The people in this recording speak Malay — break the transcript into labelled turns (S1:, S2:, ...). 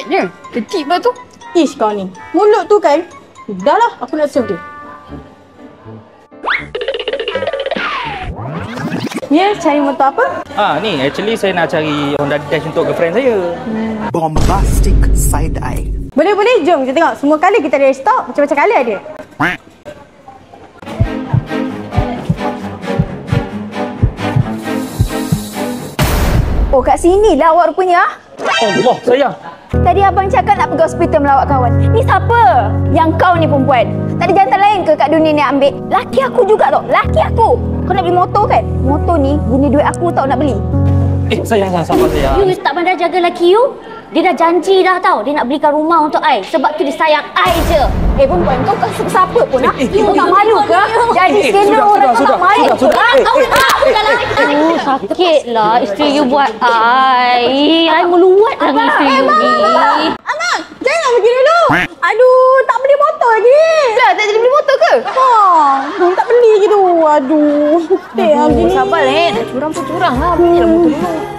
S1: Buatnya. Kecil pula tu.
S2: Ish kau ni. Mulut tu kan. Dah lah, aku nak serve dia. Ya, cari motor apa?
S3: Ni actually saya nak cari Honda Dash untuk girlfriend saya.
S4: Bombastic side eye.
S2: Boleh, jom kita tengok. Semua kali kita ada stok, macam-macam kali ada. Oh, kat sini lah awak rupanya.
S3: Allah, sayang.
S5: Tadi abang cakap nak pergi hospital melawat kawan. Ni siapa? Yang kau ni perempuan. Tak ada jantan lain ke kat dunia ni ambil? Laki aku juga tau. Laki aku. Kau nak beli motor kan? Motor ni guna duit aku tau nak beli.
S3: Sayang, sabar sayang.
S5: You tak pandai jaga laki you? Dia dah janji dah tau. Dia nak belikan rumah untuk I. Sebab tu dia sayang I je.
S2: Perempuan kau kasih siapa pun ha?
S5: Kau tak malu ke? Jadi skandal orang kau tak malu. Sakit lah isteri you buat I. I meluat dengan isteri you ni.
S2: Abang, jangan pergi dulu. Aduh, tak beli motor lagi.
S1: Dah, tak jadi beli motor ke?
S2: Tak beli gitu. Aduh.
S1: Sabar nak curang pun curang lah. Belilah motor dulu.